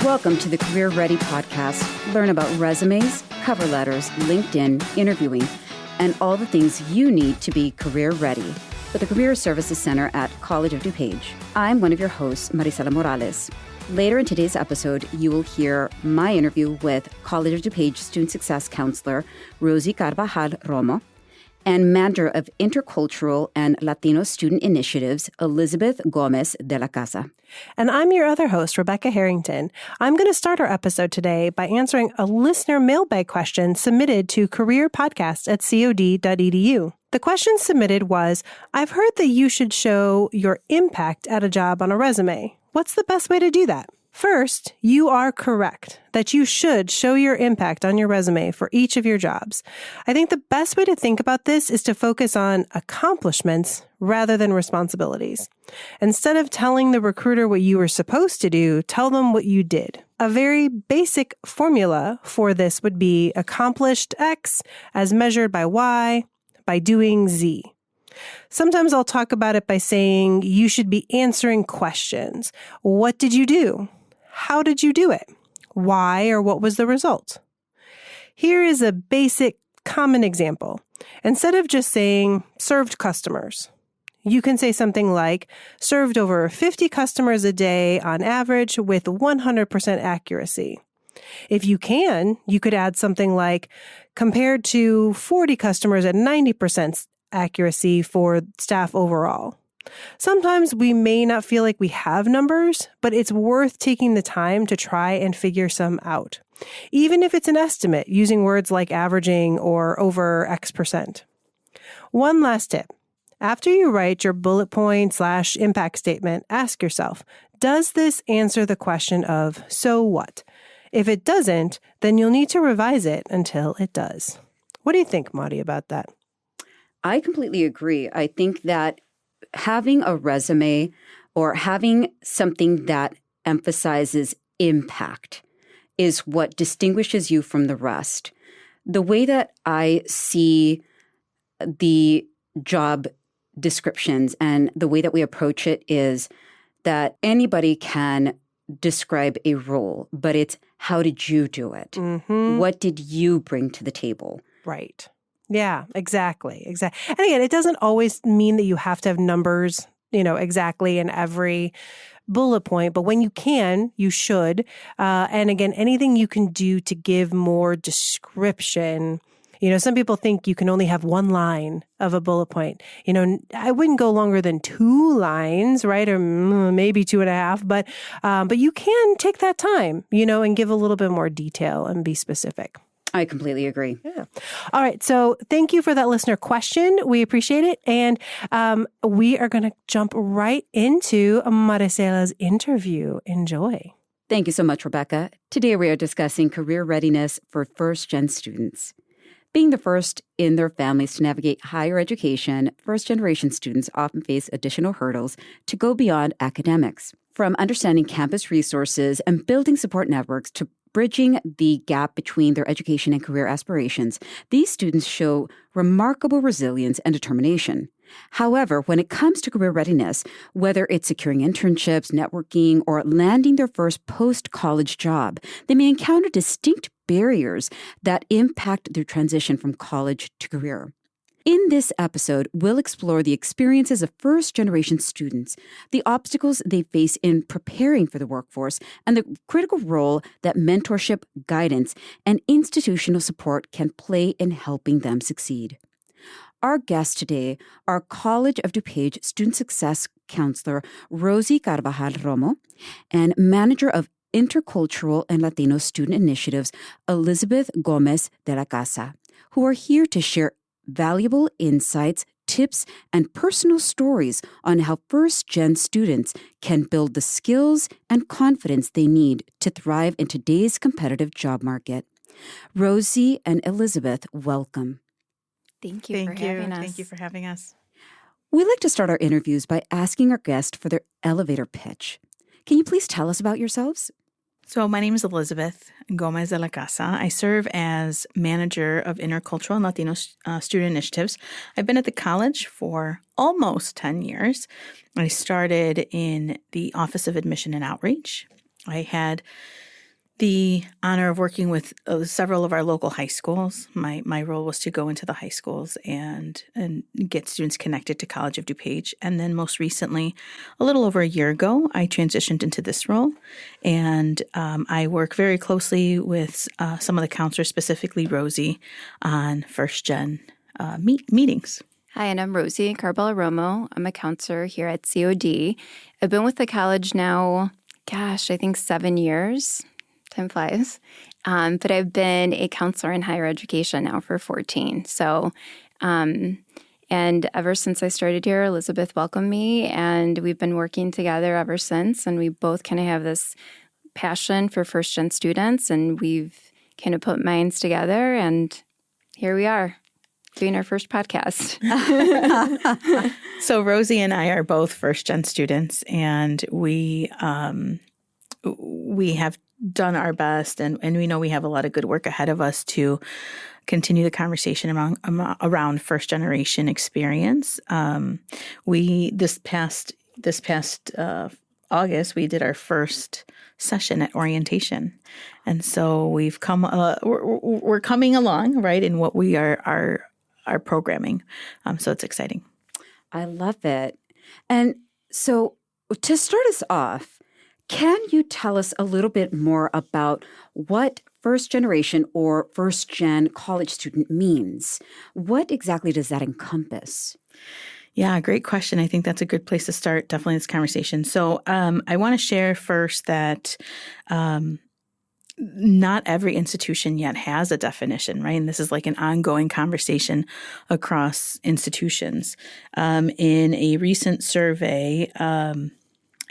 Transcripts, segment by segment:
Welcome to the Career Ready podcast. Learn about resumes, cover letters, LinkedIn, interviewing, and all the things you need to be career ready with the Career Services Center at College of DuPage. I'm one of your hosts, Marisela Morales. Later in today's episode, you will hear my interview with College of DuPage Student Success Counselor Rosie Carbajal-Romo and Manager of Intercultural and Latino Student Initiatives, Elizabeth Gomez de la Casa. And I'm your other host, Rebecca Harrington. I'm going to start our episode today by answering a listener mailbag question submitted to careerpodcast@cod.edu. The question submitted was, I've heard that you should show your impact at a job on a resume. What's the best way to do that? First, you are correct that you should show your impact on your resume for each of your jobs. I think the best way to think about this is to focus on accomplishments rather than responsibilities. Instead of telling the recruiter what you were supposed to do, tell them what you did. A very basic formula for this would be accomplished X as measured by Y by doing Z. Sometimes I'll talk about it by saying you should be answering questions. What did you do? How did you do it? Why or what was the result? Here is a basic common example. Instead of just saying served customers, you can say something like served over 50 customers a day on average with 100% accuracy. If you can, you could add something like compared to 40 customers at 90% accuracy for staff overall. Sometimes we may not feel like we have numbers, but it's worth taking the time to try and figure some out, even if it's an estimate using words like averaging or over X%. One last tip. After you write your bullet point/impact statement, ask yourself, does this answer the question of so what? If it doesn't, then you'll need to revise it until it does. What do you think, Mari, about that? I completely agree. I think that having a resume or having something that emphasizes impact is what distinguishes you from the rest. The way that I see the job descriptions and the way that we approach it is that anybody can describe a role, but it's how did you do it? Mm-hmm. What did you bring to the table? Right. Yeah, exactly. And again, it doesn't always mean that you have to have numbers, exactly in every bullet point, but when you can, you should. And again, anything you can do to give more description. Some people think you can only have one line of a bullet point. I wouldn't go longer than 2 lines, right? Or maybe 2.5, but you can take that time, and give a little bit more detail and be specific. I completely agree. Yeah. All right. So thank you for that listener question. We appreciate it. And we are going to jump right into Marisela's interview. Enjoy. Thank you so much, Rebecca. Today we are discussing career readiness for first-gen students. Being the first in their families to navigate higher education, first-generation students often face additional hurdles to go beyond academics. From understanding campus resources and building support networks to bridging the gap between their education and career aspirations, these students show remarkable resilience and determination. However, when it comes to career readiness, whether it's securing internships, networking, or landing their first post-college job, they may encounter distinct barriers that impact their transition from college to career. In this episode, we'll explore the experiences of first-generation students, the obstacles they face in preparing for the workforce, and the critical role that mentorship, guidance, and institutional support can play in helping them succeed. Our guests today are College of DuPage Student Success Counselor Rosie Carbajal-Romo and Manager of Intercultural and Latino Student Initiatives Elizabeth Gomez de la Casa, who are here to share valuable insights, tips, and personal stories on how first-gen students can build the skills and confidence they need to thrive in today's competitive job market. Rosie and Elizabeth, welcome. Thank you for having us. Thank you for having us. We like to start our interviews by asking our guests for their elevator pitch. Can you please tell us about yourselves? So my name is Elizabeth Gomez de la Casa. I serve as manager of Intercultural and Latino Student Initiatives. I've been at the college for almost 10 years. I started in the Office of Admission and Outreach. I had the honor of working with several of our local high schools. My role was to go into the high schools and get students connected to College of DuPage. And then most recently, a little over a year ago, I transitioned into this role. And I work very closely with some of the counselors, specifically Rosie, on first-gen meetings. Hi, and I'm Rosie Carbajal-Romo. I'm a counselor here at COD. I've been with the college now, I think 7 years. Time flies. But I've been a counselor in higher education now for 14. So, and ever since I started here, Elizabeth welcomed me, and we've been working together ever since. And we both kind of have this passion for first-gen students, and we've kind of put minds together, and here we are doing our first podcast. So Rosie and I are both first-gen students, and we have done our best, and we know we have a lot of good work ahead of us to continue the conversation around first generation experience. This past August, we did our first session at orientation, and so we've come. We're coming along, right, in what we are programming. So it's exciting. I love it. And so to start us off, can you tell us a little bit more about what first generation or first gen college student means? What exactly does that encompass? Yeah, great question. I think that's a good place to start, definitely, this conversation. So I want to share first that not every institution yet has a definition, right? And this is like an ongoing conversation across institutions. In a recent survey,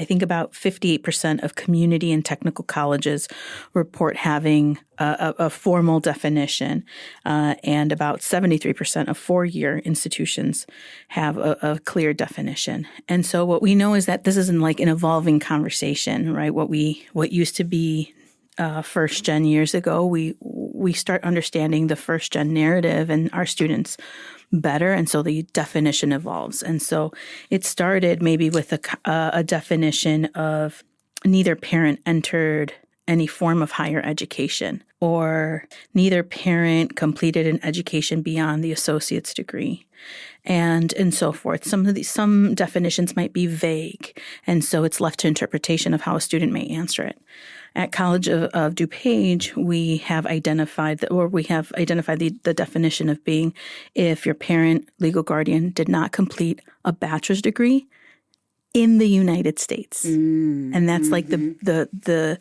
I think about 58% of community and technical colleges report having a formal definition, and about 73% of four-year institutions have a clear definition. And so what we know is that this is like an evolving conversation, right? What used to be first gen years ago, we start understanding the first gen narrative and our students better, and so the definition evolves. And so it started maybe with a definition of neither parent entered any form of higher education, or neither parent completed an education beyond the associate's degree, and so forth. Some definitions might be vague, and so it's left to interpretation of how a student may answer it. At College of DuPage, we have identified the definition of being if your parent, legal guardian, did not complete a bachelor's degree in the United States. And that's like the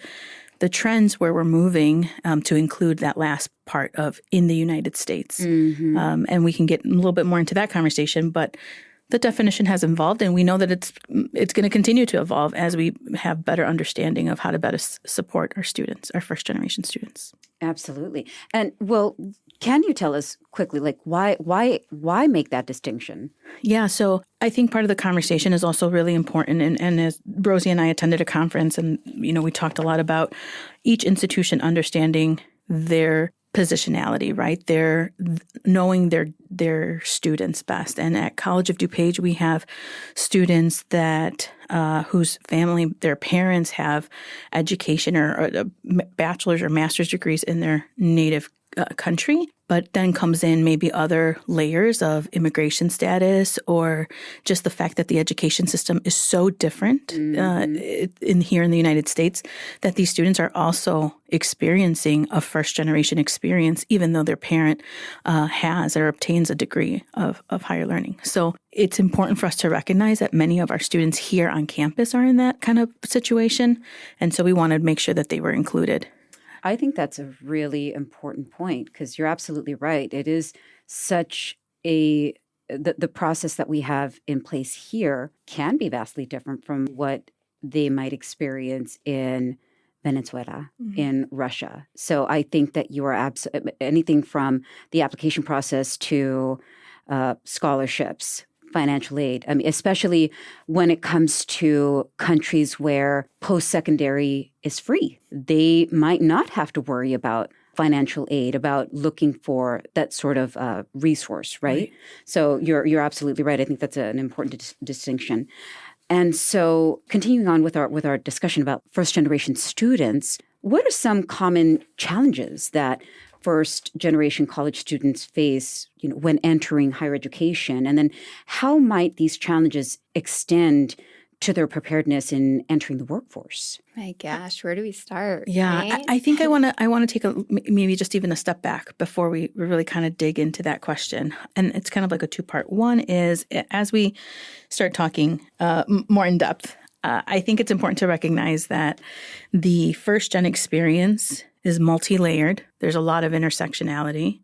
trends where we're moving to include that last part of in the United States. And we can get a little bit more into that conversation, but the definition has evolved, and we know that it's going to continue to evolve as we have better understanding of how to better support our students, our first generation students. Absolutely. And well, can you tell us quickly, like why make that distinction? Yeah, so I think part of the conversation is also really important. And as Rosie and I attended a conference, and we talked a lot about each institution understanding their positionality, right? They're knowing their students best. And at College of DuPage, we have students that whose family, their parents have education or bachelor's or master's degrees in their native country, but then comes in maybe other layers of immigration status, or just the fact that the education system is so different here in the United States, that these students are also experiencing a first generation experience, even though their parent has or obtains a degree of higher learning. So it's important for us to recognize that many of our students here on campus are in that kind of situation. And so we wanted to make sure that they were included. I think that's a really important point, because you're absolutely right. It is such the process that we have in place here can be vastly different from what they might experience in Venezuela, in Russia. So I think that you are anything from the application process to scholarships, financial aid. I mean, especially when it comes to countries where post-secondary is free. They might not have to worry about financial aid, about looking for that sort of resource, right? So you're absolutely right. I think that's an important distinction. And so continuing on with our discussion about first-generation students, what are some common challenges that first generation college students face, when entering higher education? And then how might these challenges extend to their preparedness in entering the workforce? My gosh, where do we start? Yeah, right? I think I want to take maybe just even a step back before we really kind of dig into that question. And it's kind of like a two-part. One is, as we start talking more in depth, I think it's important to recognize that the first-gen experience is multi-layered. There's a lot of intersectionality,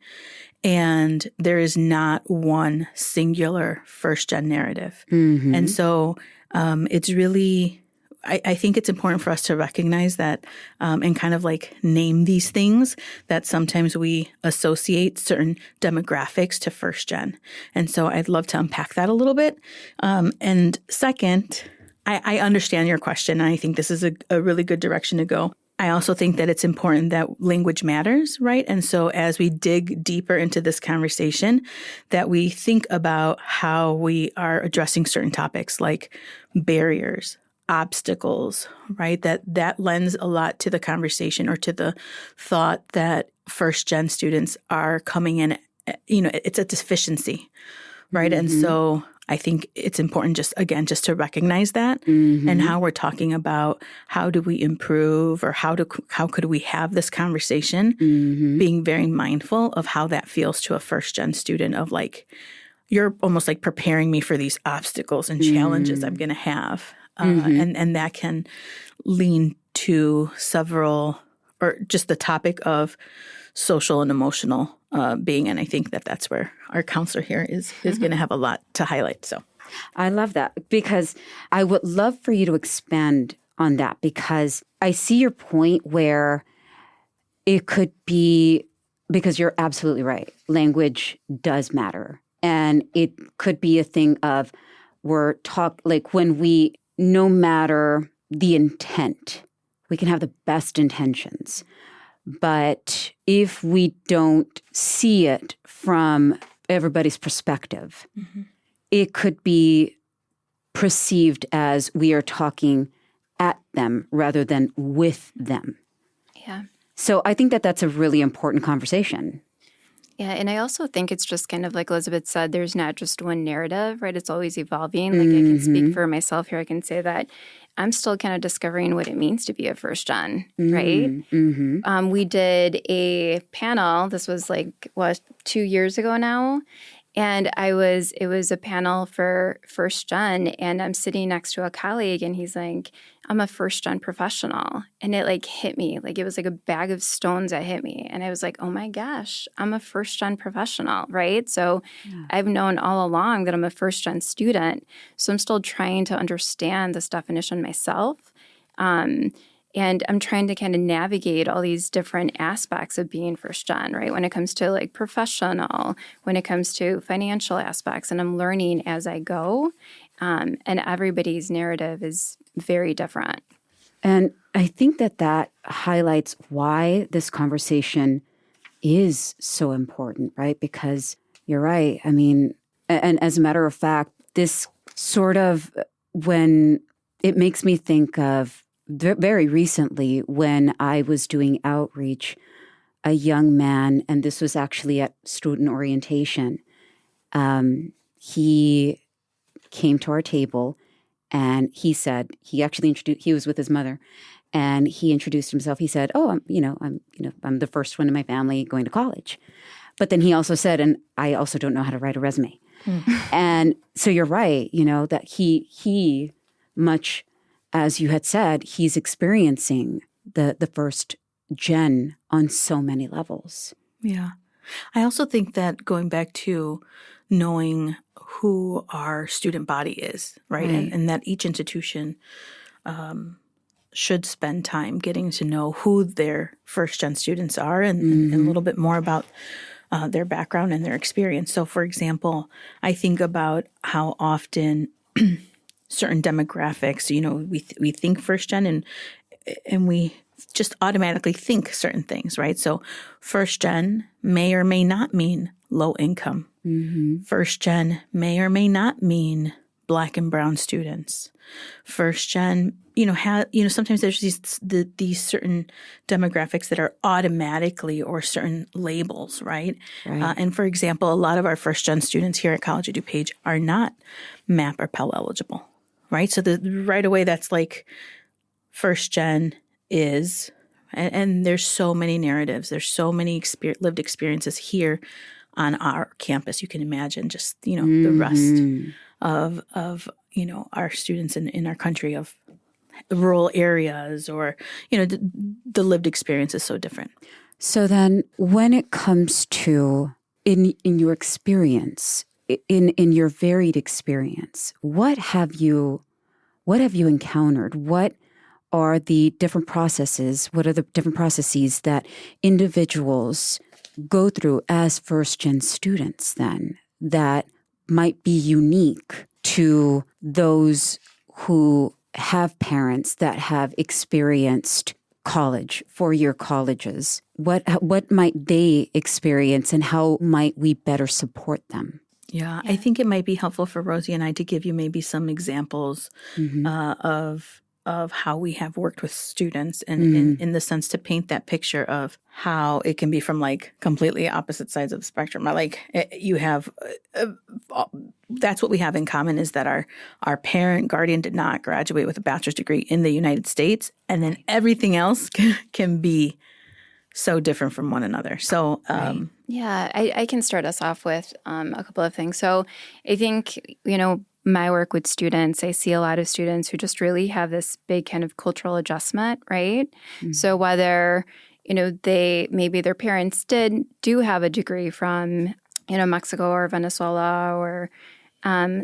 and there is not one singular first-gen narrative. Mm-hmm. And so it's really, I think it's important for us to recognize that and kind of like name these things that sometimes we associate certain demographics to first-gen. And so I'd love to unpack that a little bit. And second, I understand your question, and I think this is a really good direction to go. I also think that it's important that language matters, right? And so as we dig deeper into this conversation, that we think about how we are addressing certain topics like barriers, obstacles, right? That lends a lot to the conversation or to the thought that first-gen students are coming in, it's a deficiency, right? Mm-hmm. And so I think it's important just to recognize that mm-hmm. and how we're talking about how do we improve or how could we have this conversation, mm-hmm. being very mindful of how that feels to a first-gen student of like, you're almost like preparing me for these obstacles and challenges mm-hmm. I'm going to have. Mm-hmm. And that can lean to several, or just the topic of social and emotional being. And I think that's where our counselor here is going to have a lot to highlight. So I love that, because I would love for you to expand on that, because I see your point where it could be, because you're absolutely right, language does matter. And it could be a thing of when we, no matter the intent, we can have the best intentions. But if we don't see it from everybody's perspective, mm-hmm. it could be perceived as we are talking at them rather than with them. Yeah. So I think that's a really important conversation. Yeah, and I also think it's just kind of like Elizabeth said, there's not just one narrative, right? It's always evolving. Like I can speak for myself here. I can say that I'm still kind of discovering what it means to be a first-gen, right? Mm-hmm. We did a panel. This was 2 years ago now. And it was a panel for first-gen, and I'm sitting next to a colleague, and he's like, I'm a first-gen professional. And it hit me. It was like a bag of stones that hit me. And I was like, oh my gosh, I'm a first-gen professional, right? So I've known all along that I'm a first-gen student. So I'm still trying to understand this definition myself. And I'm trying to kind of navigate all these different aspects of being first-gen, right? When it comes to professional, when it comes to financial aspects, and I'm learning as I go. And everybody's narrative is very different. And I think that highlights why this conversation is so important, right? Because you're right. I mean, and as a matter of fact, this sort of, when it makes me think of very recently when I was doing outreach, a young man, and this was actually at student orientation, he came to our table and he said, he was with his mother, and he introduced himself. He said, oh, I'm the first one in my family going to college. But then he also said, and I also don't know how to write a resume. And so you're right, that he much as you had said, he's experiencing the first gen on so many levels. Yeah. I also think that going back to knowing who our student body is, right? And that each institution should spend time getting to know who their first-gen students are and a little bit more about their background and their experience. So, for example, I think about how often certain demographics, we think first-gen and we just automatically think certain things, right? So first-gen may or may not mean low income. Mm-hmm. First-gen may or may not mean Black and brown students. First-gen sometimes there's these certain demographics that are automatically or certain labels, right? Right. And for example, a lot of our first-gen students here at College of DuPage are not MAP or Pell eligible, right? So right away, that's like first-gen is, and there's so many narratives. There's so many lived experiences here on our campus. You can imagine just, the rest of our students in our country of rural areas, or, the lived experience is so different. So then when it comes to in your experience, in your varied experience, what have you encountered? What are the different processes? What are the different processes that individuals go through as first-gen students then that might be unique to those who have parents that have experienced college, four-year colleges? What might they experience, and how might we better support them? Yeah, I think it might be helpful for Rosie and I to give you maybe some examples of how we have worked with students, and in the sense to paint that picture of how it can be from like completely opposite sides of the spectrum. Like you have, that's what we have in common, is that our parent guardian did not graduate with a bachelor's degree in the United States, and then everything else can be so different from one another. So, Yeah, I can start us off with a couple of things. So I think, my work with students, I see a lot of students who just really have this big kind of cultural adjustment, right? So whether, maybe their parents do have a degree from, Mexico or Venezuela or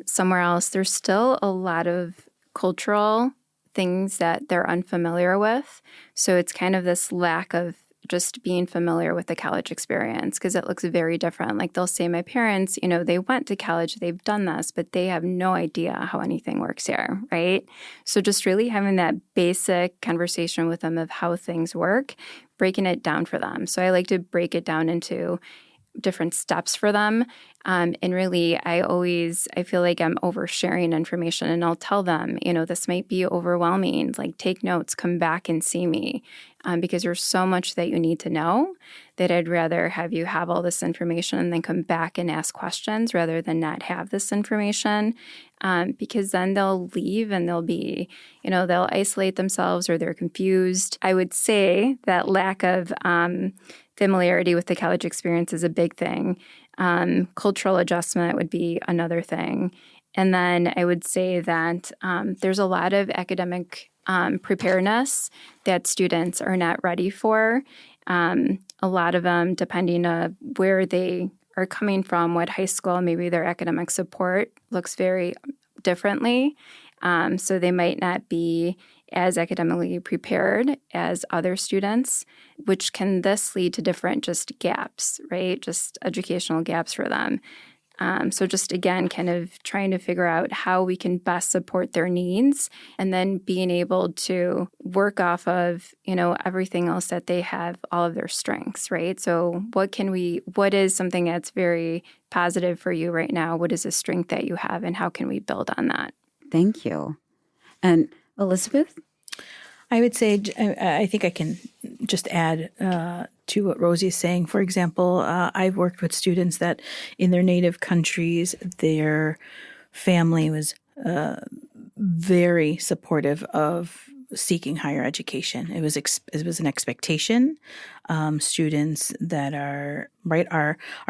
somewhere else, there's still a lot of cultural things that they're unfamiliar with. So it's kind of this lack of just being familiar with the college experience, because it looks very different. Like they'll say, my parents, they went to college, they've done this, but they have no idea how anything works here, right? So just really having that basic conversation with them of how things work, breaking it down for them. So I like to break it down into different steps for them. And really, I feel like I'm oversharing information, and I'll tell them, this might be overwhelming. Like, take notes, come back and see me, because there's so much that you need to know that I'd rather have you have all this information and then come back and ask questions rather than not have this information. Because then they'll leave and they'll be, they'll isolate themselves or they're confused. I would say that lack of familiarity with the college experience is a big thing. Cultural adjustment would be another thing. And then I would say that there's a lot of academic preparedness that students are not ready for. A lot of them, depending on where they are coming from, what high school, maybe their academic support looks very differently. So they might not be as academically prepared as other students, which can thus lead to different just gaps, right? Just educational gaps for them. So just, again, kind of trying to figure out how we can best support their needs, and then being able to work off of, everything else that they have, all of their strengths, right? So what is something that's very positive for you right now? What is a strength that you have, and how can we build on that? Thank you. And Elizabeth? I would say, I think I can just add to what Rosie is saying. For example, I've worked with students that in their native countries, their family was very supportive of seeking higher education. It was an expectation. Students that are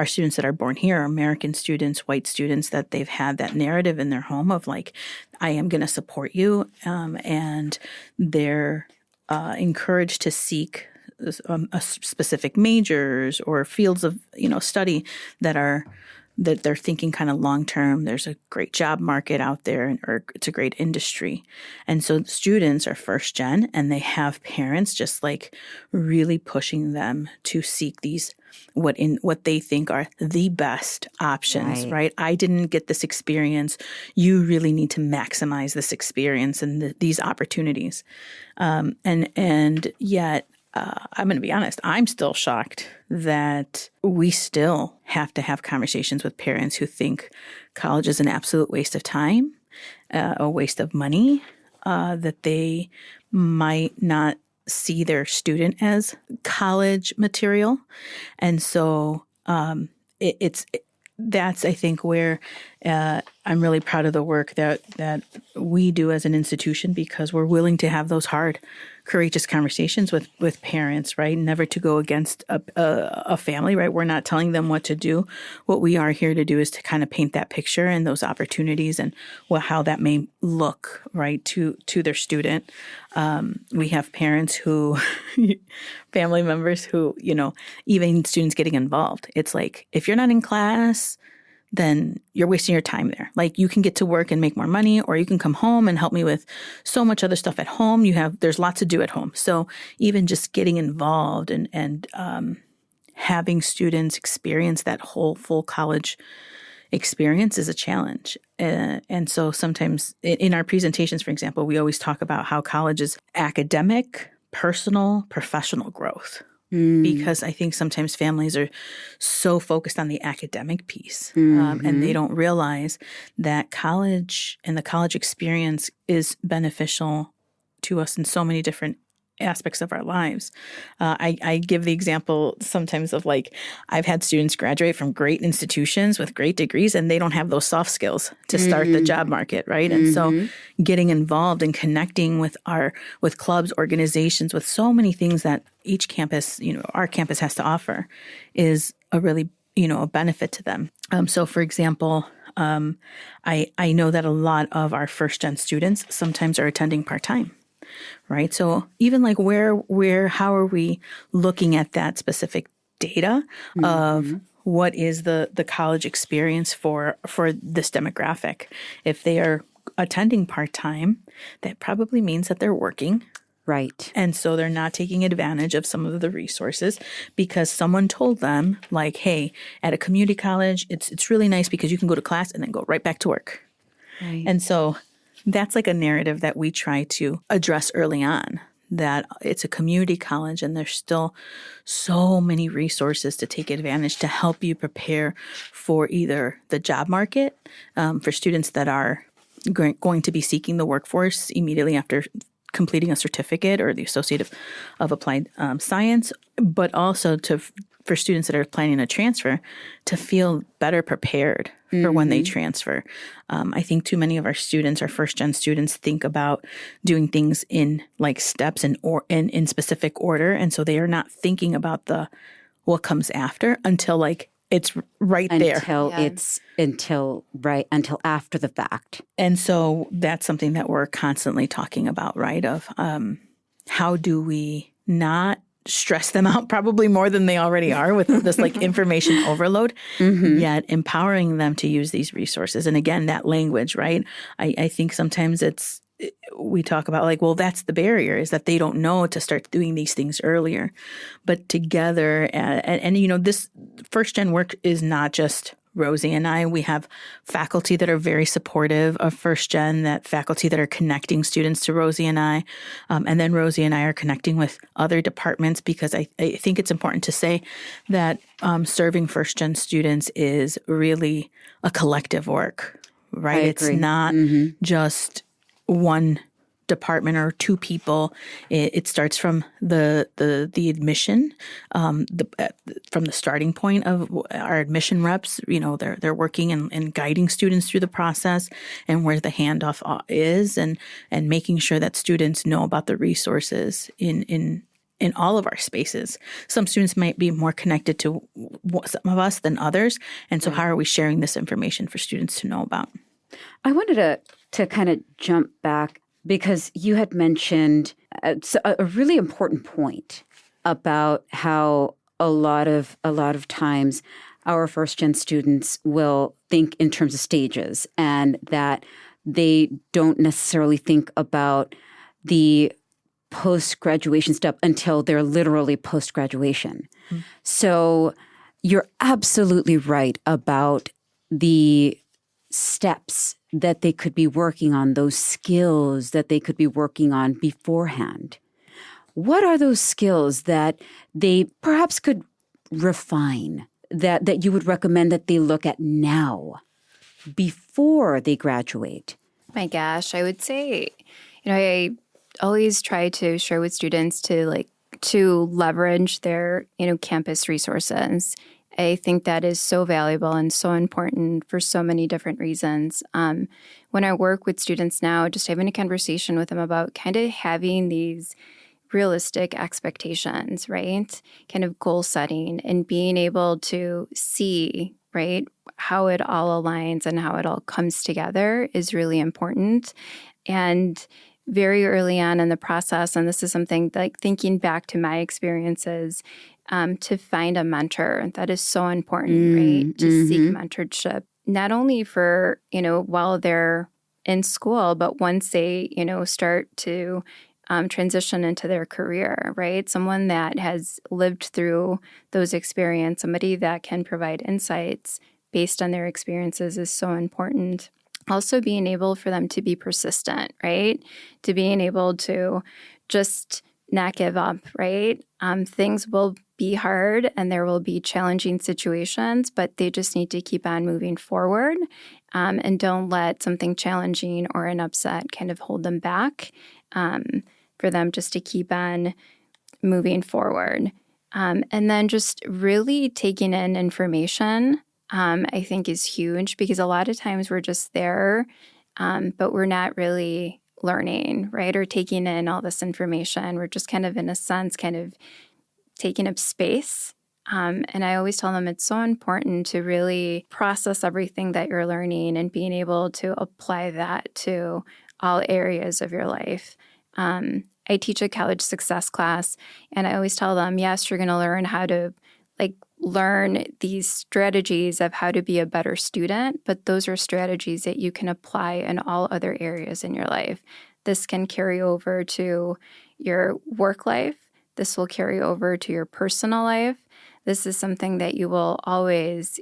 students that are born here, American students, white students, that they've had that narrative in their home of like, I am going to support you, and they're encouraged to seek a specific majors or fields of study that they're thinking kind of long term. There's a great job market out there, or it's a great industry. And so students are first gen, and they have parents just like really pushing them to seek these what they think are the best options, right? I didn't get this experience. You really need to maximize this experience and these opportunities. And yet, I'm going to be honest, I'm still shocked that we still have to have conversations with parents who think college is an absolute waste of time, a waste of money, that they might not see their student as college material. And so that's, I think, where I'm really proud of the work that we do as an institution, because we're willing to have those hard, courageous conversations with parents, right? Never to go against a family, right? We're not telling them what to do. What we are here to do is to kind of paint that picture and those opportunities and how that may look, right, to their student. We have parents who, family members who, even students getting involved. It's like, if you're not in class, then you're wasting your time there. Like, you can get to work and make more money, or you can come home and help me with so much other stuff at home. There's lots to do at home. So even just getting involved and having students experience that whole full college experience is a challenge. And so sometimes in our presentations, for example, we always talk about how college is academic, personal, professional growth. Because I think sometimes families are so focused on the academic piece, and they don't realize that college and the college experience is beneficial to us in so many different aspects of our lives. I give the example sometimes of, like, I've had students graduate from great institutions with great degrees, and they don't have those soft skills to start the job market, right? And so getting involved and connecting with clubs, organizations, with so many things that each campus, our campus has to offer, is a really, a benefit to them. So for example, I know that a lot of our first-gen students sometimes are attending part-time. Right. So even like how are we looking at that specific data of what is the college experience for this demographic? If they are attending part-time, that probably means that they're working. Right. And so they're not taking advantage of some of the resources because someone told them, like, hey, at a community college, it's really nice because you can go to class and then go right back to work. Right. And so that's like a narrative that we try to address early on, that it's a community college and there's still so many resources to take advantage to help you prepare for either the job market, for students that are going to be seeking the workforce immediately after completing a certificate or the Associate of Applied Science, but also for students that are planning a transfer to feel better prepared for when they transfer. I think too many of our students, our first-gen students, think about doing things in like steps and in specific order, and so they are not thinking about what comes after until like it's right there. Until after the fact. And so that's something that we're constantly talking about, right? Of how do we not stress them out probably more than they already are with this like information overload, yet empowering them to use these resources. And again, that language, right? I think sometimes we talk about like, well, that's the barrier, is that they don't know to start doing these things earlier. But together, and this first gen work is not just Rosie and I. We have faculty that are very supportive of first gen, that faculty that are connecting students to Rosie and I. And then Rosie and I are connecting with other departments, because I think it's important to say that serving first gen students is really a collective work, right? It's not just one department or two people. It starts from the admission, from the starting point of our admission reps. They're working and guiding students through the process and where the handoff is, and making sure that students know about the resources in all of our spaces. Some students might be more connected to some of us than others, and so how are we sharing this information for students to know about? I wanted to kind of jump back, because you had mentioned a really important point about how a lot of times our first-gen students will think in terms of stages, and that they don't necessarily think about the post-graduation step until they're literally post-graduation. So you're absolutely right about the steps that they could be working on, those skills that they could be working on beforehand. What are those skills that they perhaps could refine, that you would recommend that they look at now before they graduate? My gosh, I would say I always try to share with students to leverage their, campus resources. I think that is so valuable and so important for so many different reasons. When I work with students now, just having a conversation with them about kind of having these realistic expectations, right? Kind of goal setting and being able to see, right, how it all aligns and how it all comes together is really important. And very early on in the process, and this is something like thinking back to my experiences, to find a mentor, that is so important, right? To seek mentorship, not only for, while they're in school, but once they, start to transition into their career, right? Someone that has lived through those experiences, somebody that can provide insights based on their experiences is so important. Also being able for them to be persistent, right? To being able to just not give up, right? Things will be hard and there will be challenging situations, but they just need to keep on moving forward, and don't let something challenging or an upset kind of hold them back, for them just to keep on moving forward. And then just really taking in information, I think is huge, because a lot of times we're just there, but we're not really learning, right? Or taking in all this information. We're just kind of, in a sense, kind of taking up space. And I always tell them it's so important to really process everything that you're learning and being able to apply that to all areas of your life. I teach a college success class, and I always tell them, yes, you're going to learn how to learn these strategies of how to be a better student, but those are strategies that you can apply in all other areas in your life. This can carry over to your work life. This will carry over to your personal life. This is something that you will always,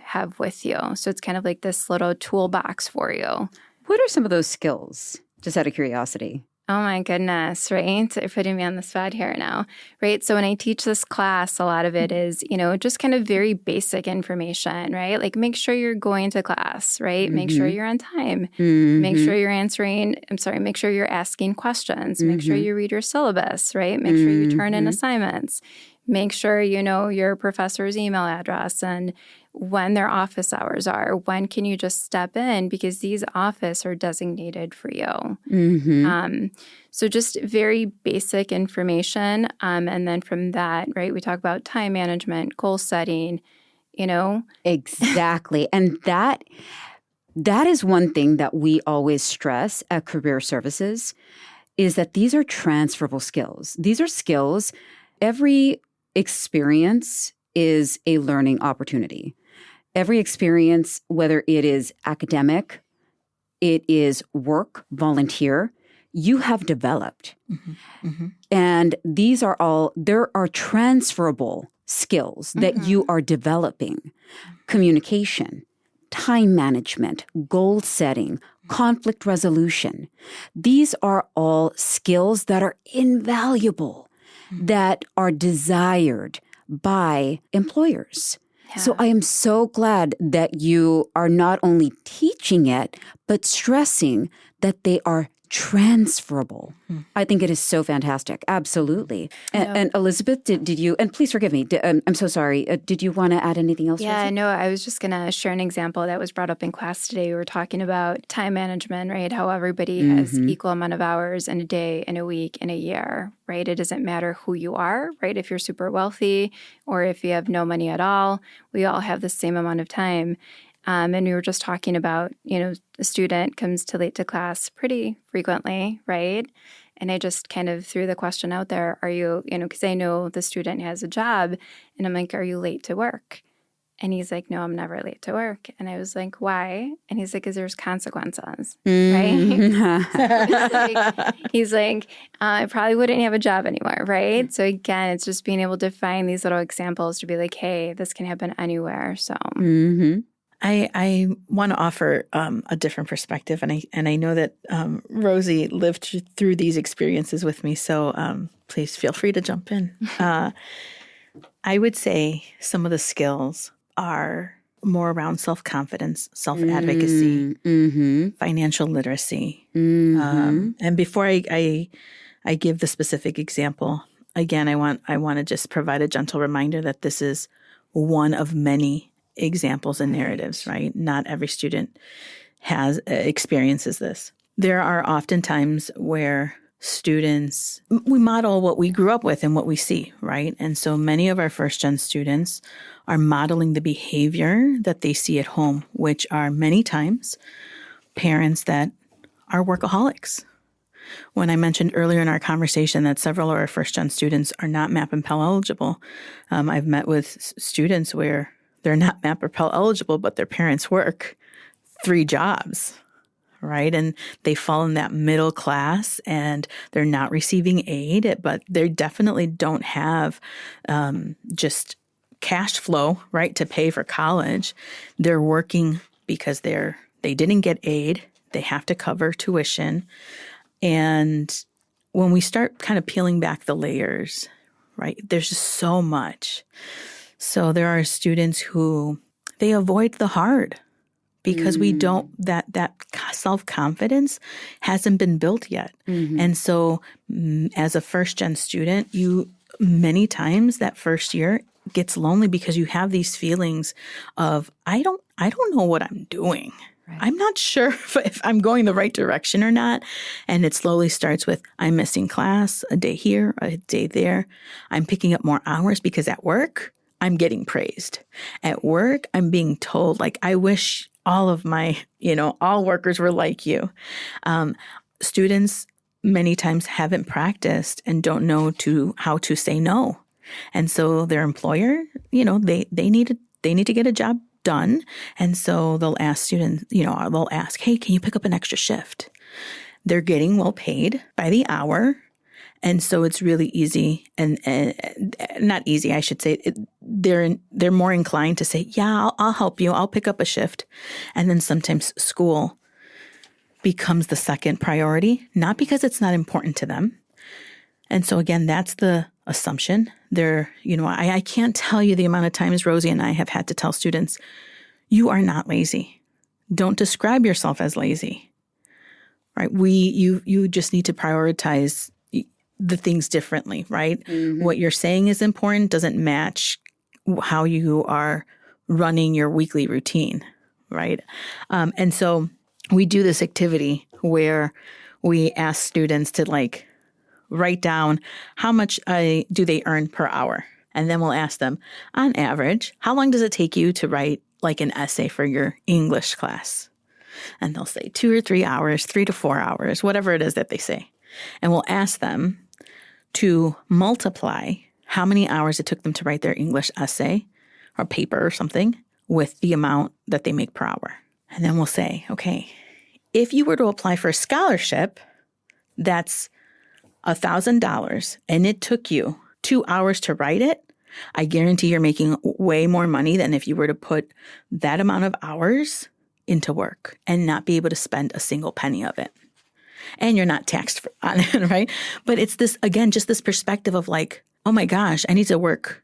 have with you. So it's kind of like this little toolbox for you. What are some of those skills, just out of curiosity? Oh my goodness, right? You're putting me on the spot here now, right? So when I teach this class, a lot of it is, just kind of very basic information, right? Like make sure you're going to class, right? Make sure you're on time. Make sure you're make sure you're asking questions. Make sure you read your syllabus, right? Make sure you turn in assignments. Make sure you know your professor's email address and when their office hours are. When can you just step in, because these offices are designated for you. So just very basic information. And then from that, right, we talk about time management, goal setting, Exactly. And that is one thing that we always stress at Career Services, is that these are transferable skills. These are skills. Every experience is a learning opportunity. Every experience, whether it is academic, it is work, volunteer, you have developed. And these are there are transferable skills that you are developing. Communication, time management, goal setting, conflict resolution. These are all skills that are invaluable, that are desired by employers. Yeah. So I am so glad that you are not only teaching it, but stressing that they are transferable. I think it is so fantastic. Absolutely. And Elizabeth, did you, and please forgive me, I'm so sorry. Did you want to add anything else? Yeah, Rosie? no, I was just going to share an example that was brought up in class today. We were talking about time management, right? How everybody has equal amount of hours in a day, in a week, in a year, right? It doesn't matter who you are, right? If you're super wealthy or if you have no money at all, we all have the same amount of time. And we were just talking about, a student comes too late to class pretty frequently, right? And I just kind of threw the question out there, are you, because I know the student has a job, and I'm like, are you late to work? And he's like, no, I'm never late to work. And I was like, why? And he's like, because there's consequences, right? He's like, I probably wouldn't have a job anymore, right? So again, it's just being able to find these little examples to be like, hey, this can happen anywhere. So. I want to offer a different perspective, and I know that Rosie lived through these experiences with me, so please feel free to jump in. I would say some of the skills are more around self-confidence, self-advocacy, financial literacy. And before I give the specific example, again, I want to just provide a gentle reminder that this is one of many examples and narratives, right? Not every student experiences this. There are often times where we model what we grew up with and what we see, right? And so many of our first-gen students are modeling the behavior that they see at home, which are many times parents that are workaholics. When I mentioned earlier in our conversation that several of our first-gen students are not MAP and Pell eligible, I've met with students where they're not MAP or Pell eligible, but their parents work 3 jobs, right? And they fall in that middle class and they're not receiving aid, but they definitely don't have just cash flow, right, to pay for college. They're working because they didn't get aid. They have to cover tuition. And when we start kind of peeling back the layers, right, there's just so much. So there are students who they avoid the hard because we don't, that self-confidence hasn't been built yet. And so as a first-gen student, many times that first year gets lonely because you have these feelings of, I don't know what I'm doing. Right. I'm not sure if I'm going the right direction or not. And it slowly starts with, I'm missing class, a day here, a day there. I'm picking up more hours because at work, I'm getting praised. At work, I'm being told, like, I wish all of my, all workers were like you. Students many times haven't practiced and don't know how to say no. And so their employer, they need to get a job done. And so they'll ask students, they'll ask, hey, can you pick up an extra shift? They're getting well paid by the hour. And so it's really easy and not easy, I should say. They're more inclined to say, yeah, I'll help you. I'll pick up a shift. And then sometimes school becomes the second priority, not because it's not important to them. And so again, that's the assumption. I can't tell you the amount of times Rosie and I have had to tell students, you are not lazy. Don't describe yourself as lazy, right? You just need to prioritize the things differently, right? What you're saying is important doesn't match how you are running your weekly routine, right? And so we do this activity where we ask students to write down how much do they earn per hour. And then we'll ask them, on average, how long does it take you to write an essay for your English class? And they'll say 2 or 3 hours, 3 to 4 hours, whatever it is that they say. And we'll ask them to multiply how many hours it took them to write their English essay or paper or something with the amount that they make per hour. And then we'll say, okay, if you were to apply for a scholarship, that's $1,000 and it took you 2 hours to write it, I guarantee you're making way more money than if you were to put that amount of hours into work and not be able to spend a single penny of it. And you're not taxed on it, right? But it's this, again, just this perspective of oh my gosh, I need to work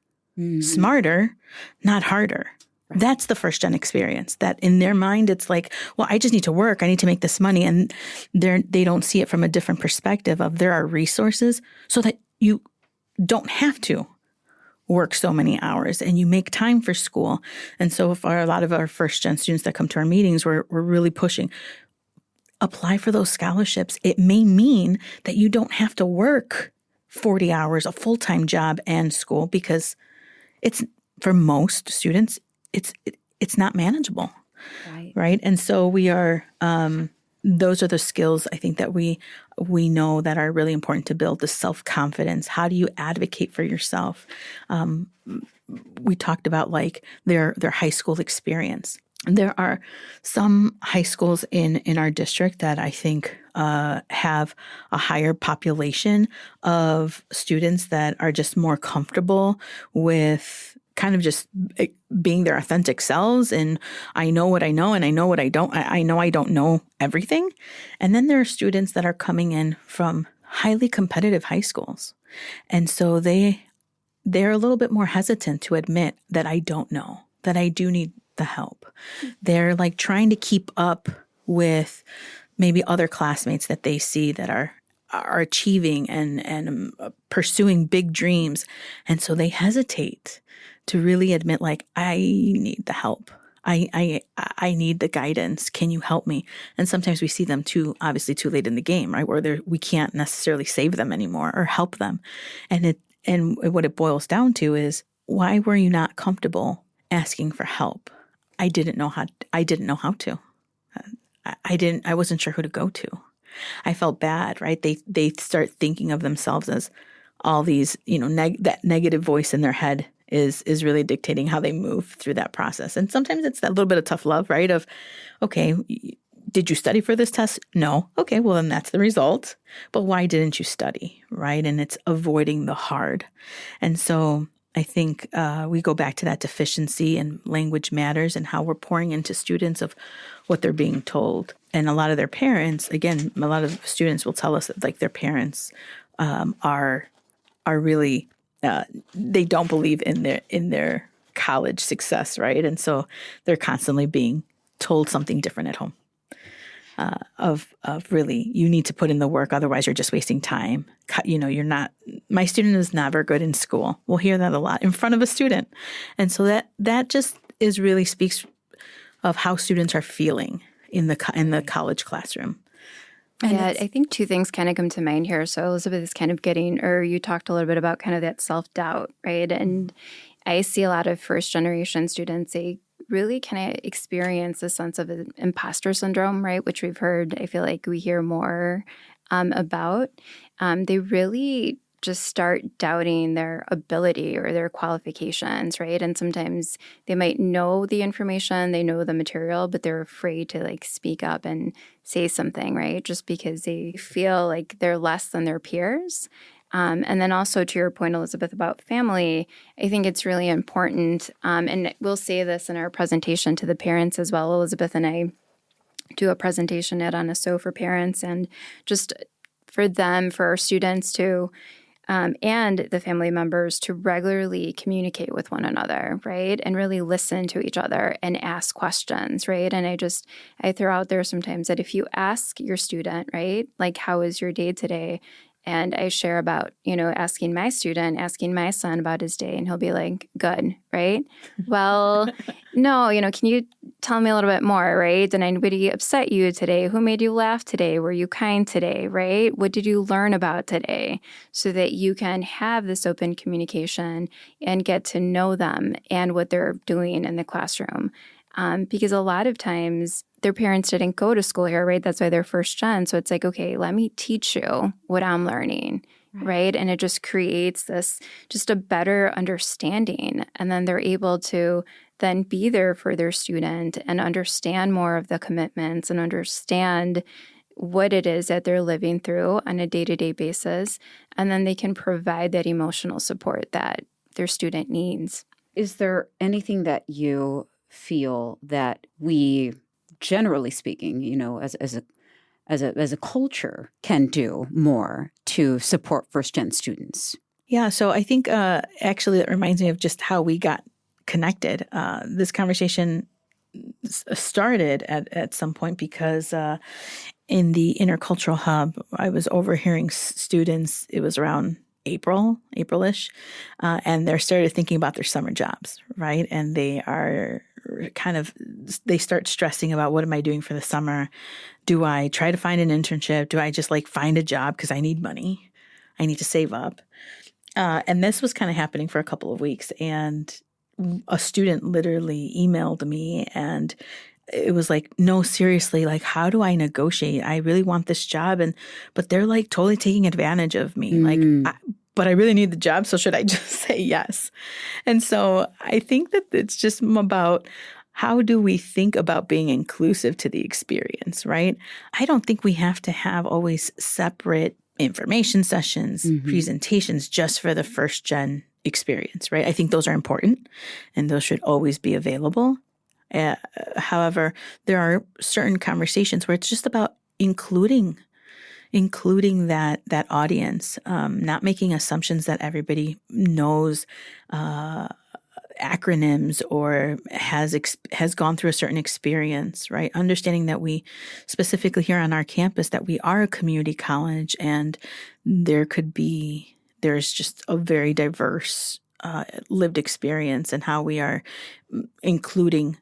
smarter, not harder. Right. That's the first-gen experience, that in their mind, it's well, I just need to work. I need to make this money. And they don't see it from a different perspective of there are resources so that you don't have to work so many hours and you make time for school. And so for a lot of our first-gen students that come to our meetings, we're really pushing, apply for those scholarships. It may mean that you don't have to work 40 hours, a full-time job and school, because it's, for most students, it's not manageable, right? And so we are, those are the skills I think that we know that are really important to build the self-confidence. How do you advocate for yourself? We talked about their high school experience. There are some high schools in our district that I think have a higher population of students that are just more comfortable with kind of just being their authentic selves. And I know what I know and I know what I don't. I know I don't know everything. And then there are students that are coming in from highly competitive high schools. And so they're a little bit more hesitant to admit that I don't know, that I do need the help. They're like trying to keep up with maybe other classmates that they see that are achieving and pursuing big dreams. And so they hesitate to really admit, like, I need the help. I need the guidance. Can you help me? And sometimes we see them obviously too late in the game, right? Where we can't necessarily save them anymore or help them. And what it boils down to is, why were you not comfortable asking for help? I didn't know how to. I wasn't sure who to go to. I felt bad, right? They start thinking of themselves as all these, that negative voice in their head is really dictating how they move through that process. And sometimes it's that little bit of tough love, right? Of, okay, did you study for this test? No. Okay, well, then that's the result. But why didn't you study, right? And it's avoiding the hard. And so I think we go back to that deficiency and language matters and how we're pouring into students of what they're being told. And a lot of their parents, again, a lot of students will tell us that, like, their parents are really they don't believe in their college success, right? And so they're constantly being told something different at home. Of really, you need to put in the work, otherwise you're just wasting time. You're not. My student is never good in school. We'll hear that a lot in front of a student, and so that just really speaks of how students are feeling in the college classroom. Yeah, I think two things kind of come to mind here. So Elizabeth is kind of you talked a little bit about kind of that self-doubt, right? And I see a lot of first-generation students, they really kind of experience a sense of an imposter syndrome, right? Which we've heard, I feel like we hear more about. They really just start doubting their ability or their qualifications, right? And sometimes they might know the information, they know the material, but they're afraid to like speak up and say something, right? Just because they feel like they're less than their peers. And then also to your point, Elizabeth, about family, I think it's really important. And we'll say this in our presentation to the parents as well. Elizabeth and I do a presentation at ONSO for parents, and just for our students to and the family members to regularly communicate with one another, right? And really listen to each other and ask questions, right? And I throw out there sometimes that if you ask your student, right, like, how is your day today? And I share about, asking my son about his day, and he'll be like, good, right? Well, no, can you tell me a little bit more, right? Did anybody upset you today? Who made you laugh today? Were you kind today, right? What did you learn about today? So that you can have this open communication and get to know them and what they're doing in the classroom. Because a lot of times their parents didn't go to school here, right? That's why they're first gen. So it's like, okay, let me teach you what I'm learning, right? And it just creates this, just a better understanding. And then they're able to then be there for their student and understand more of the commitments and understand what it is that they're living through on a day-to-day basis. And then they can provide that emotional support that their student needs. Is there anything that you feel that we, generally speaking, as a culture, can do more to support first-gen students? Yeah, so I think actually it reminds me of just how we got connected. This conversation started at some point because in the Intercultural Hub, I was overhearing students. It was around April-ish, and they started thinking about their summer jobs, right? And they start stressing about, what am I doing for the summer? Do I try to find an internship? Do I just find a job because I need money? I need to save up. And this was kind of happening for a couple of weeks. And a student literally emailed me, and it was like, no, seriously, how do I negotiate? I really want this job. But they're totally taking advantage of me. But I really need the job. So should I just say yes? And so I think that it's just about, how do we think about being inclusive to the experience, right? I don't think we have to have always separate information sessions, presentations just for the first gen experience, right? I think those are important and those should always be available. However, there are certain conversations where it's just about including that audience, not making assumptions that everybody knows acronyms or has gone through a certain experience, right? Understanding that we, specifically here on our campus, that we are a community college, and there's just a very diverse lived experience and how we are including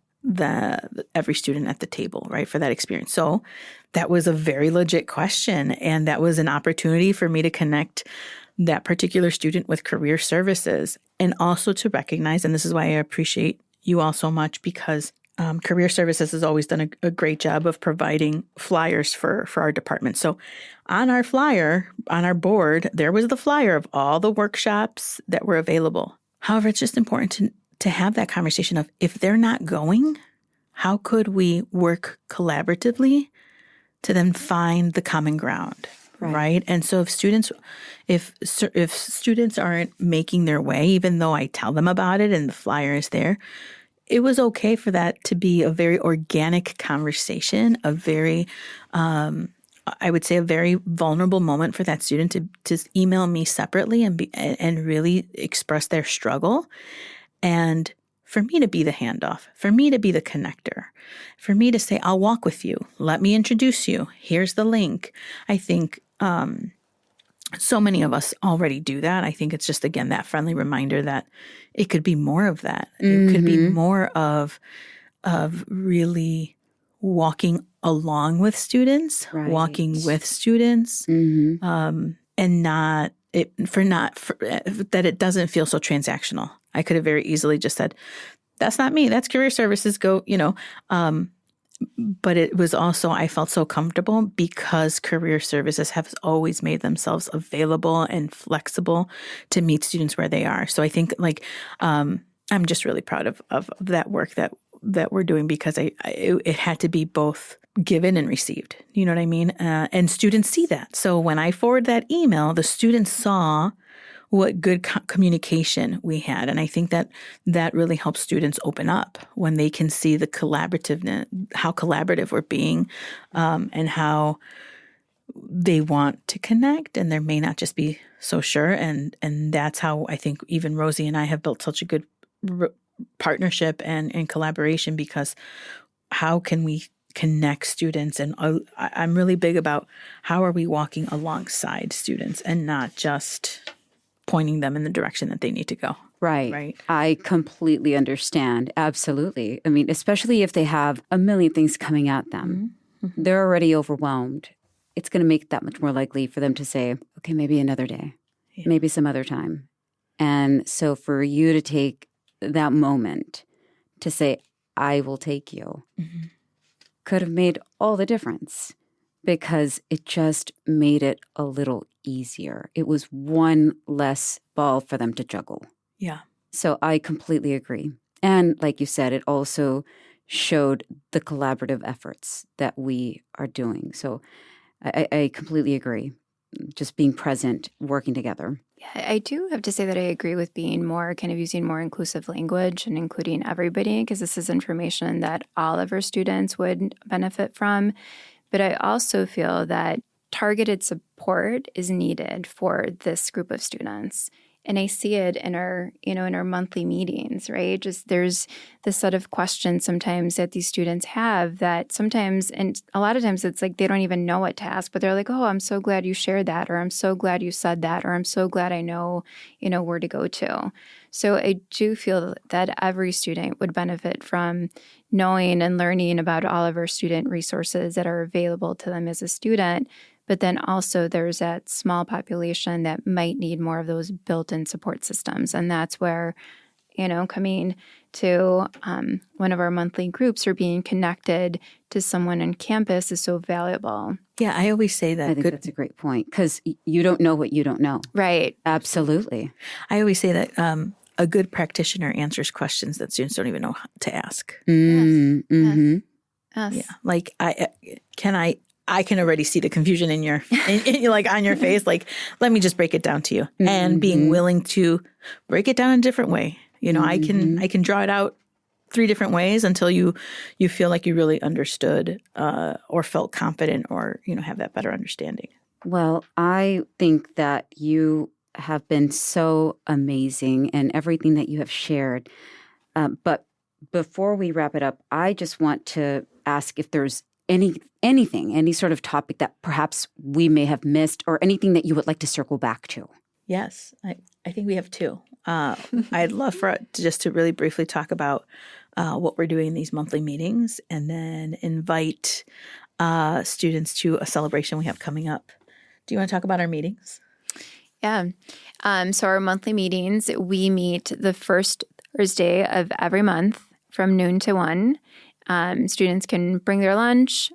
every student at the table, right, for that experience. So that was a very legit question, and that was an opportunity for me to connect that particular student with career services, and also to recognize, and this is why I appreciate you all so much, because career services has always done a great job of providing flyers for our department. So on our flyer, on our board, there was the flyer of all the workshops that were available. However, it's just important to have that conversation of, if they're not going, how could we work collaboratively to then find the common ground? Right. And so if students aren't making their way, even though I tell them about it and the flyer is there, it was okay for that to be a very organic conversation, a very, I would say, a very vulnerable moment for that student to email me separately and really express their struggle. And for me to be the handoff, for me to be the connector, for me to say, I'll walk with you. Let me introduce you. Here's the link. I think so many of us already do that. I think it's just, again, that friendly reminder that it could be more of that. It could be more of really walking along with students, walking with students, and that it doesn't feel so transactional. I could have very easily just said, that's not me. That's career services. Go, but it was also, I felt so comfortable because career services have always made themselves available and flexible to meet students where they are. So I think I'm just really proud of that work that we're doing, because it had to be both given and received. You know what I mean? And students see that. So when I forward that email, the students saw what good communication we had. And I think that really helps students open up when they can see the collaborativeness, how collaborative we're being, and how they want to connect, and there may not just be so sure. And that's how I think even Rosie and I have built such a good partnership and collaboration, because how can we connect students? And I'm really big about how are we walking alongside students and not just pointing them in the direction that they need to go. Right. I completely understand. Absolutely. I mean, especially if they have a million things coming at them, they're already overwhelmed. It's going to make it that much more likely for them to say, okay, maybe another day, maybe some other time. And so for you to take that moment to say, I will take you, could have made all the difference, because it just made it a little easier. It was one less ball for them to juggle. Yeah. So I completely agree. And like you said, it also showed the collaborative efforts that we are doing. So I completely agree. Just being present, working together. Yeah, I do have to say that I agree with being more kind of using more inclusive language and including everybody, because this is information that all of our students would benefit from. But I also feel that targeted support is needed for this group of students. And I see it in our monthly meetings, right? Just there's this set of questions sometimes that these students have that sometimes, and a lot of times it's like they don't even know what to ask, but they're like, oh, I'm so glad you shared that, or I'm so glad you said that, or I'm so glad I know, where to go to. So I do feel that every student would benefit from knowing and learning about all of our student resources that are available to them as a student. But then also there's that small population that might need more of those built-in support systems. And that's where, coming to one of our monthly groups or being connected to someone on campus is so valuable. Yeah, I always say that. I think that's a great point, because you don't know what you don't know. Right. Absolutely. I always say that a good practitioner answers questions that students don't even know how to ask. Yes. Yeah, like I can already see the confusion in your, like on your face. Like, let me just break it down to you, and being willing to break it down in a different way. I can draw it out 3 different ways until you feel like you really understood or felt confident or have that better understanding. Well, I think that you have been so amazing, and everything that you have shared But before we wrap it up, I just want to ask if there's any sort of topic that perhaps we may have missed or anything that you would like to circle back to. Yes, I think we have two. I'd love to really briefly talk about what we're doing in these monthly meetings, and then invite students to a celebration we have coming up. Do you want to talk about our meetings? Yeah. So our monthly meetings, we meet the first Thursday of every month from noon to 1. Students can bring their lunch,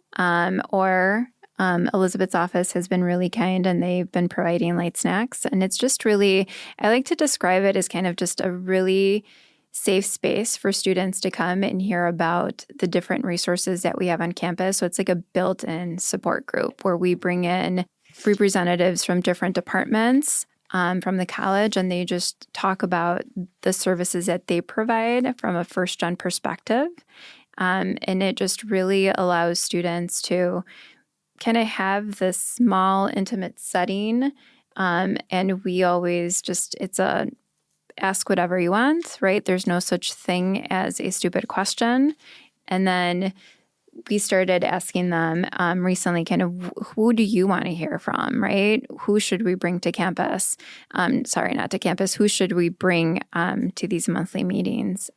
or Elizabeth's office has been really kind and they've been providing light snacks. And it's just really, I like to describe it as kind of just a really safe space for students to come and hear about the different resources that we have on campus. So it's like a built-in support group where we bring in representatives from different departments from the college, and they just talk about the services that they provide from a first-gen perspective. And it just really allows students to kind of have this small, intimate setting. And we always it's a ask whatever you want, right? There's no such thing as a stupid question. And then we started asking them recently kind of, who do you want to hear from, right? Who should we bring to campus? Sorry, not to campus. Who should we bring to these monthly meetings?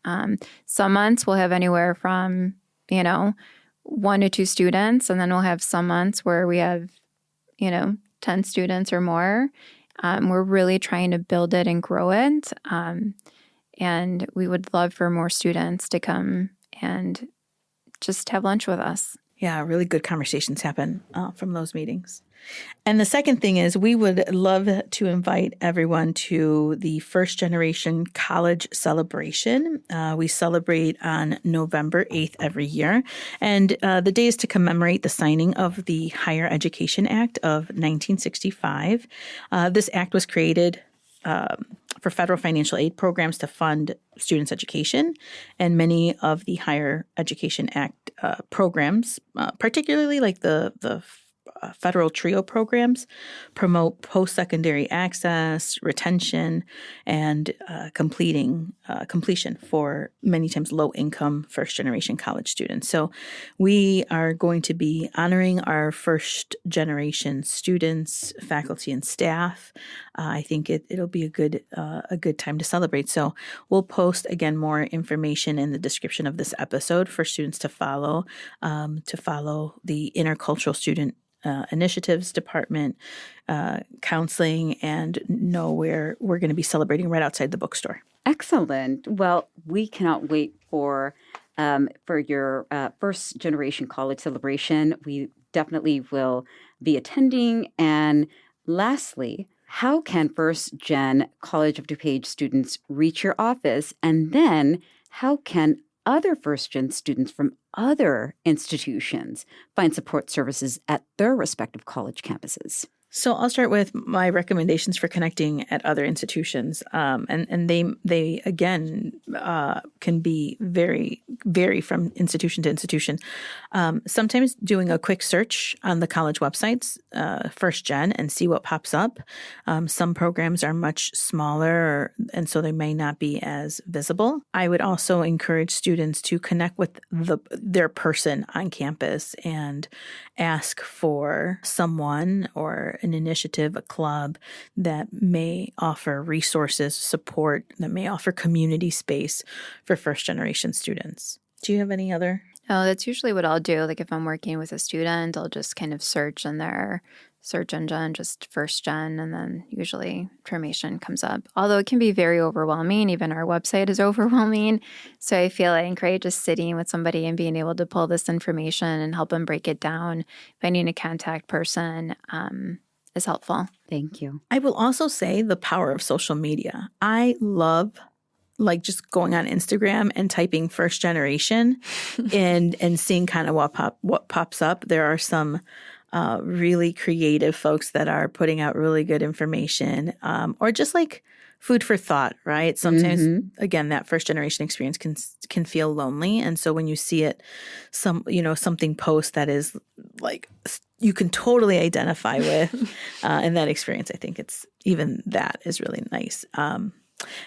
Some months we'll have anywhere from, 1 to 2 students, and then we'll have some months where we have, 10 students or more. We're really trying to build it and grow it. And we would love for more students to come and just have lunch with us. Yeah, really good conversations happen from those meetings. And the second thing is we would love to invite everyone to the First Generation College Celebration. We celebrate on November 8th every year. And the day is to commemorate the signing of the Higher Education Act of 1965. This act was created for federal financial aid programs to fund students' education. And many of the Higher Education Act programs, particularly like the federal TRIO programs, promote post-secondary access, retention, and completion for many times low-income first-generation college students. So we are going to be honoring our first-generation students, faculty, and staff. I think it'll be a good time to celebrate. So we'll post, again, more information in the description of this episode for students to follow the Intercultural Student Initiatives Department, counseling, and know where we're going to be celebrating right outside the bookstore. Excellent. Well, we cannot wait for your first generation college celebration. We definitely will be attending. And lastly, how can first gen College of DuPage students reach your office? And then how can other first-gen students from other institutions find support services at their respective college campuses? So I'll start with my recommendations for connecting at other institutions, and they again can be vary from institution to institution. Sometimes doing a quick search on the college websites, First Gen, and see what pops up. Some programs are much smaller, and so they may not be as visible. I would also encourage students to connect with their person on campus and ask for someone or an initiative, a club that may offer resources, support, that may offer community space for first-generation students. Do you have any other? Oh, that's usually what I'll do. Like if I'm working with a student, I'll just kind of search in their search engine, just first gen, and then usually information comes up. Although it can be very overwhelming. Even our website is overwhelming. So I feel like, right, just sitting with somebody and being able to pull this information and help them break it down, finding a contact person is helpful. Thank you. I will also say the power of social media. I love just going on Instagram and typing first generation and seeing kind of what pops up. There are some really creative folks that are putting out really good information, or just like food for thought, right? Sometimes, again, that first generation experience can feel lonely. And so when you see it, something post that is like you can totally identify with in that experience, I think that is really nice.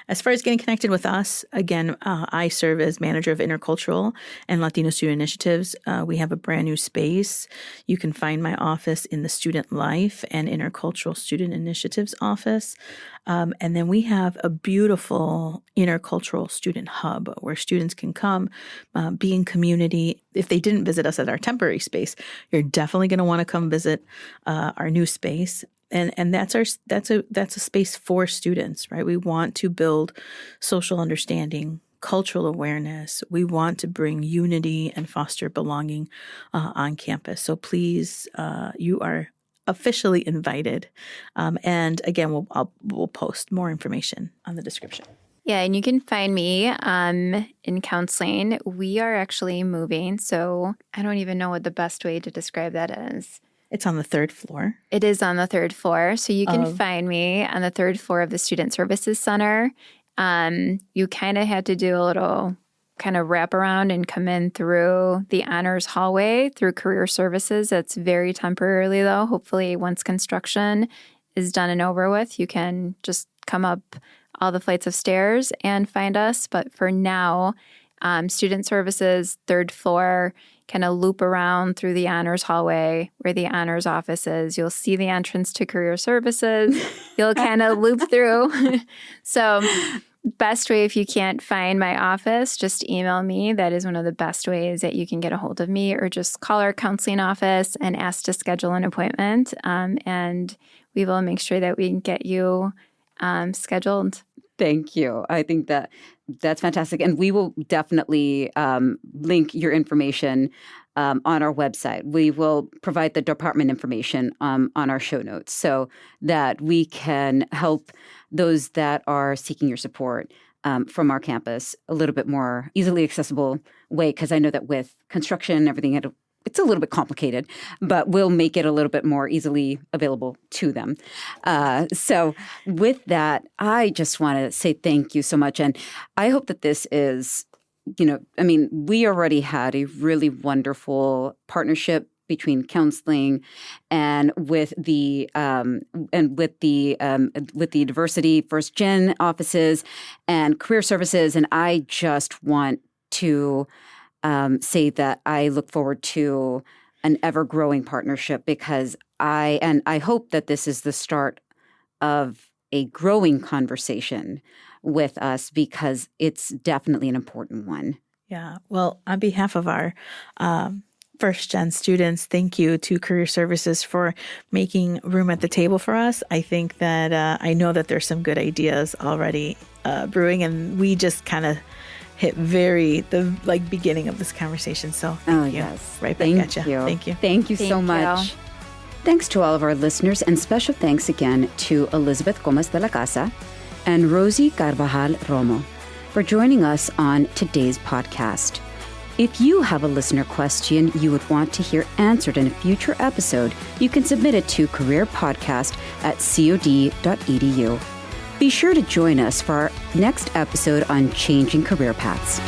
As far as getting connected with us, again, I serve as manager of Intercultural and Latino student initiatives. We have a brand new space. You can find my office in the Student Life and Intercultural Student Initiatives office. And then we have a beautiful intercultural student hub where students can come, be in community. If they didn't visit us at our temporary space, you're definitely going to want to come visit our new space. And that's a space for students, right? We want to build social understanding, cultural awareness. We want to bring unity and foster belonging on campus. So please, you are officially invited. And again, we'll post more information on the description. Yeah, and you can find me in counseling. We are actually moving, so I don't even know what the best way to describe that is. It's on the 3rd floor. It is on the 3rd floor. So you can find me on the 3rd floor of the Student Services Center. You kind of had to do a little kind of wrap around and come in through the honors hallway through career services. That's very temporarily, though. Hopefully, once construction is done and over with, you can just come up all the flights of stairs and find us. But for now, Student Services, 3rd floor, kind of loop around through the honors hallway where the honors office is. You'll see the entrance to career services. You'll kind of loop through. So best way, if you can't find my office, just email me. That is one of the best ways that you can get a hold of me, or just call our counseling office and ask to schedule an appointment. And we will make sure that we can get you scheduled. Thank you. I think that's fantastic. And we will definitely link your information on our website. We will provide the department information on our show notes so that we can help those that are seeking your support from our campus a little bit more easily accessible way. Because I know that with construction and everything, it's a little bit complicated, but we'll make it a little bit more easily available to them. So with that, I just want to say thank you so much. And I hope that this is, we already had a really wonderful partnership between counseling and with the diversity first gen offices and career services. And I just want to say that I look forward to an ever-growing partnership, because I hope that this is the start of a growing conversation with us, because it's definitely an important one. Yeah. Well, on behalf of our first-gen students, thank you to Career Services for making room at the table for us. I think that I know that there's some good ideas already brewing, and we just kind of hit the beginning of this conversation. So thank you. Yes. Right back at you. Thank you. Thank you so much. Thanks to all of our listeners, and special thanks again to Elizabeth Gomez de la Casa and Rosie Carbajal-Romo for joining us on today's podcast. If you have a listener question you would want to hear answered in a future episode, you can submit it to careerpodcast@cod.edu. Be sure to join us for our next episode on changing career paths.